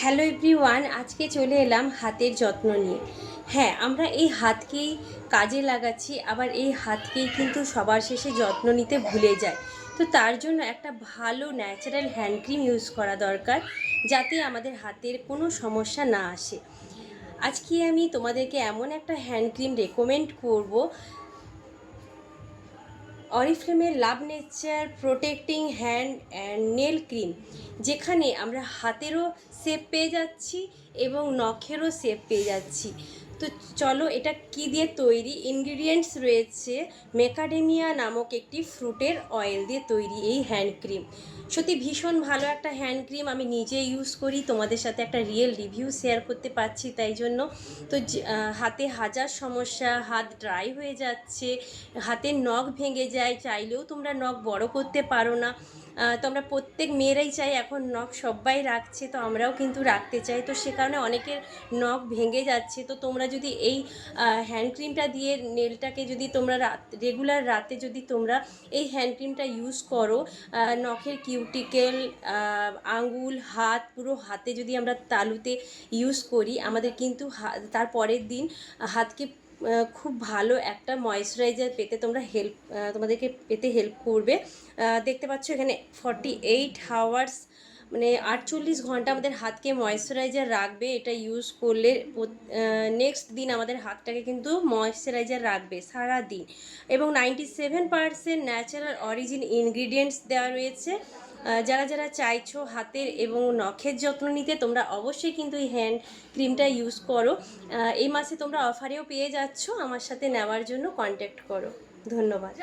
Hello everyone, আজকে চলে এলাম হাতের যত্ন নিয়ে। হ্যাঁ, আমরা এই হাতকেই কাজে লাগাচ্ছি, আবার এই হাতকেই কিন্তু সবার শেষে যত্ন নিতে ভুলে যায়। তো তার জন্য একটা ভালো ন্যাচারাল হ্যান্ড ক্রিম ইউজ করা দরকার, যাতে আমাদের হাতের কোনো সমস্যা না আসে। আজকে আমি তোমাদেরকে এমন একটা হ্যান্ড ক্রিম রেকমেন্ড করব, অরিফ্লেমের love nature protecting hand and nail cream, যেখানে আমরা হাতেরও শেপ পেয়ে যাচ্ছি এবং নখেরও শেপ পেয়ে যাচ্ছি। তো চলো, এটা কি দিয়ে তৈরি। ইনগ্রিডিয়েন্টস রয়েছে মেকাডেমিয়া নামক একটি ফ্রুটের অয়েল দিয়ে তৈরি এই হ্যান্ড ক্রিম। সত্যি ভীষণ ভালো একটা হ্যান্ড ক্রিম, আমি নিজে ইউজ করি, তোমাদের সাথে একটা রিয়েল রিভিউ শেয়ার করতে পারছি তাই জন্য। তো হাতে হাজার সমস্যা, হাত ড্রাই হয়ে যাচ্ছে, হাতের নখ ভেঙে যায়, চাইলেও তোমরা নখ বড় করতে পারো না। তো আমরা প্রত্যেক মেয়েরাই চাই, এখন নখ সবাই রাখছে, তো আমরাও কিন্তু রাখতে চাই, তো সে কারণে অনেকের নখ ভেঙে যাচ্ছে। তো তোমরা যদি এই হ্যান্ড ক্রিমটা দিয়ে নেলটাকে যদি তোমরা রেগুলার রাতে যদি তোমরা এই হ্যান্ড ক্রিমটা ইউজ করো, নখের কিউটিকেল, আঙ্গুল, হাত, পুরো হাতে যদি আমরা তালুতে ইউজ করি, আমাদের কিন্তু তার পরের দিন হাতকে খুব ভালো একটা ময়েশ্চারাইজার পেতে তোমাদেরকে পেতে হেল্প করবে। দেখতে পাচ্ছ এখানে 48 আওয়ার্স, মানে 48 ঘন্টা আমাদের হাতকে ময়েশ্চারাইজার রাখবে এটা ইউজ করলে। নেক্সট দিন আমাদের হাতটাকে কিন্তু ময়েশ্চারাইজার রাখবে সারা দিন, এবং 97% ন্যাচারাল অরিজিন ইনগ্রিডিয়েন্টস দেওয়া রয়েছে। যারা যারা চাইছো হাতের এবং নখের যত্ন নিতে, তোমরা অবশ্যই কিন্তু এই হ্যান্ড ক্রিমটা ইউজ করো। এই মাসে তোমরা অফারেও পেয়ে যাচ্ছ, আমার সাথে নেওয়ার জন্য কন্ট্যাক্ট করো। ধন্যবাদ।